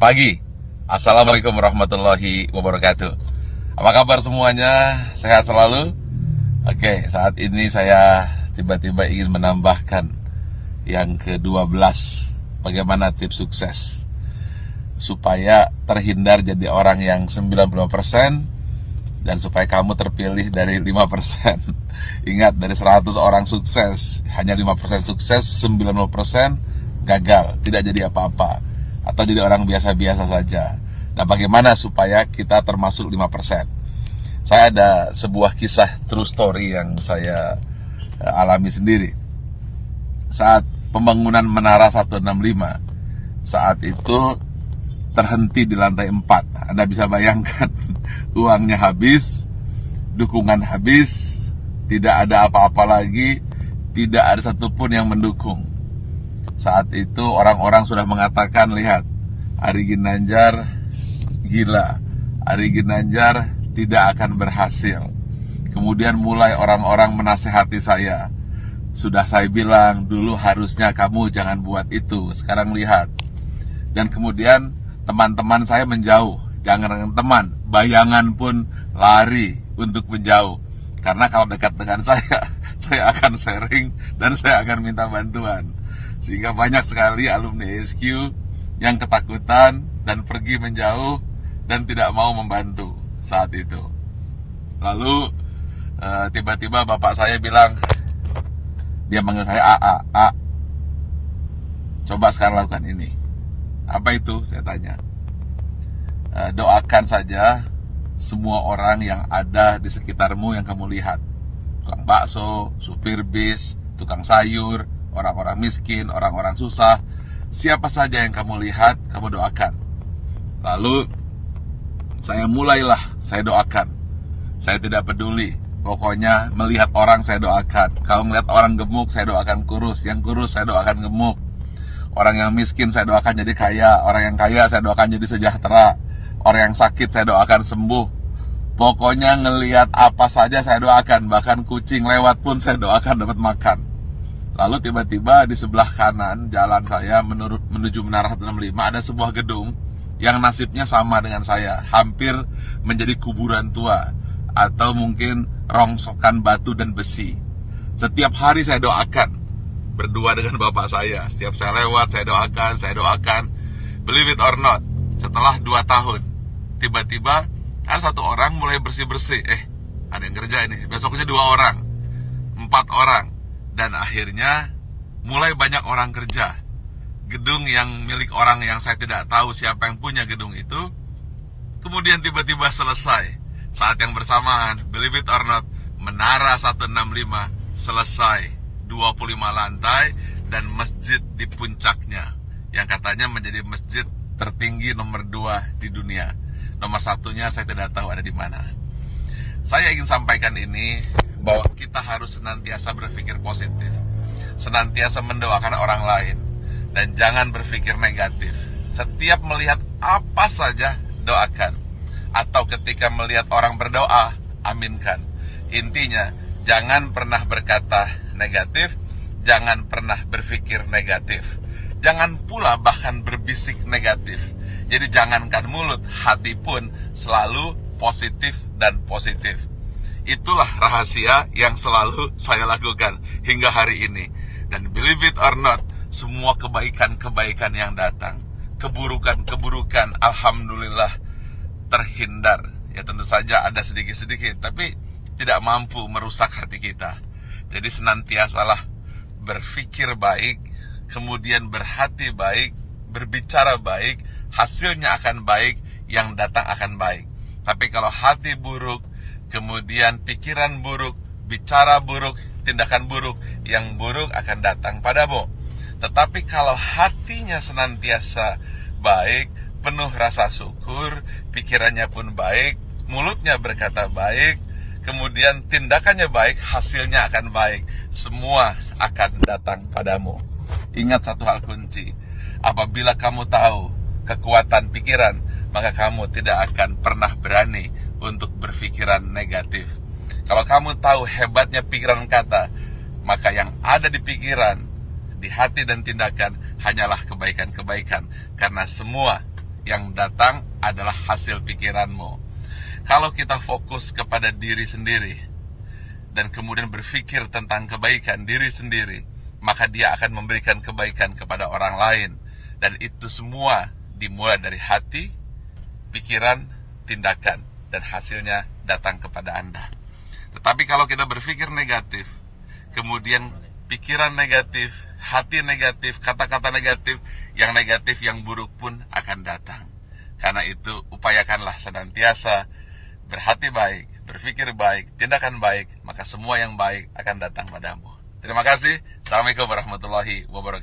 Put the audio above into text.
pagi. Assalamualaikum warahmatullahi wabarakatuh. Apa kabar semuanya? Sehat selalu? Oke, saat ini saya tiba-tiba ingin menambahkan yang ke-12. Bagaimana tips sukses supaya terhindar jadi orang yang 95% dan supaya kamu terpilih dari 5%. Ingat, dari 100 orang sukses, hanya 5% sukses, 90% gagal, tidak jadi apa-apa, atau jadi orang biasa-biasa saja. Nah, bagaimana supaya kita termasuk 5%? Saya ada sebuah kisah true story yang saya alami sendiri. Saat pembangunan Menara 165, saat itu terhenti di lantai 4. Anda bisa bayangkan, uangnya habis, dukungan habis, tidak ada apa-apa lagi, tidak ada satupun yang mendukung. Saat itu orang-orang sudah mengatakan, lihat, Ari Ginanjar gila, Ari Ginanjar tidak akan berhasil. Kemudian mulai orang-orang menasehati saya. Sudah saya bilang, dulu harusnya kamu jangan buat itu, sekarang lihat. Dan kemudian teman-teman saya menjauh. Jangan dengan teman, bayangan pun lari untuk menjauh. Karena kalau dekat dengan saya akan sharing dan saya akan minta bantuan. Sehingga banyak sekali alumni SQ yang ketakutan dan pergi menjauh dan tidak mau membantu saat itu. Lalu tiba-tiba bapak saya bilang, dia manggil saya A, coba sekarang lakukan ini. Apa itu? Saya tanya. Doakan saja semua orang yang ada di sekitarmu yang kamu lihat. Tukang bakso, supir bis, tukang sayur, orang-orang miskin, orang-orang susah. Siapa saja yang kamu lihat, kamu doakan. Lalu saya doakan. Saya tidak peduli. Pokoknya melihat orang saya doakan. Kalau melihat orang gemuk, saya doakan kurus. Yang kurus saya doakan gemuk. Orang yang miskin saya doakan jadi kaya. Orang yang kaya saya doakan jadi sejahtera. Orang yang sakit saya doakan sembuh. Pokoknya ngelihat apa saja saya doakan. Bahkan kucing lewat pun saya doakan dapat makan. Lalu tiba-tiba di sebelah kanan jalan saya menuju Menara 165 ada sebuah gedung yang nasibnya sama dengan saya. Hampir menjadi kuburan tua. Atau mungkin rongsokan batu dan besi. Setiap hari saya doakan. Berdua dengan bapak saya. Setiap saya lewat saya doakan. Believe it or not, setelah 2 tahun tiba-tiba ada satu orang mulai bersih-bersih. Ada yang kerja ini. Besoknya 2 orang, 4 orang. Dan akhirnya mulai banyak orang kerja. Gedung yang milik orang yang saya tidak tahu siapa yang punya gedung itu, kemudian tiba-tiba selesai. Saat yang bersamaan, believe it or not, Menara 165 selesai, 25 lantai dan masjid di puncaknya, yang katanya menjadi masjid tertinggi nomor 2 di dunia. Nomor 1-nya saya tidak tahu ada di mana. Saya ingin sampaikan ini, bahwa kita harus senantiasa berpikir positif, senantiasa mendoakan orang lain, dan jangan berpikir negatif. Setiap melihat apa saja, doakan. Atau ketika melihat orang berdoa, aminkan. Intinya, jangan pernah berkata negatif, jangan pernah berpikir negatif. Jangan pula bahkan berbisik negatif. Jadi jangankan mulut, hati pun selalu positif dan positif. Itulah rahasia yang selalu saya lakukan hingga hari ini. Dan believe it or not, semua kebaikan-kebaikan yang datang, keburukan-keburukan, alhamdulillah terhindar. Ya tentu saja ada sedikit-sedikit, tapi tidak mampu merusak hati kita. Jadi senantiasalah berpikir baik, kemudian berhati baik, berbicara baik, hasilnya akan baik, yang datang akan baik. Tapi kalau hati buruk, kemudian pikiran buruk, bicara buruk, tindakan buruk, yang buruk akan datang padamu. Tetapi kalau hatinya senantiasa baik, penuh rasa syukur, pikirannya pun baik, mulutnya berkata baik, kemudian tindakannya baik, hasilnya akan baik. Semua akan datang padamu. Ingat satu hal kunci, apabila kamu tahu kekuatan pikiran, maka kamu tidak akan pernah berani untuk berpikiran negatif. Kalau kamu tahu hebatnya pikiran kata, maka yang ada di pikiran, di hati dan tindakan hanyalah kebaikan-kebaikan. Karena semua yang datang adalah hasil pikiranmu. Kalau kita fokus kepada diri sendiri dan kemudian berpikir tentang kebaikan diri sendiri, maka dia akan memberikan kebaikan kepada orang lain. Dan itu semua dimulai dari hati, pikiran, tindakan, dan hasilnya datang kepada Anda. Tetapi kalau kita berpikir negatif, kemudian pikiran negatif, hati negatif, kata-kata negatif, yang buruk pun akan datang. Karena itu, upayakanlah senantiasa berhati baik, berpikir baik, tindakan baik, maka semua yang baik akan datang padamu. Terima kasih. Assalamualaikum warahmatullahi wabarakatuh.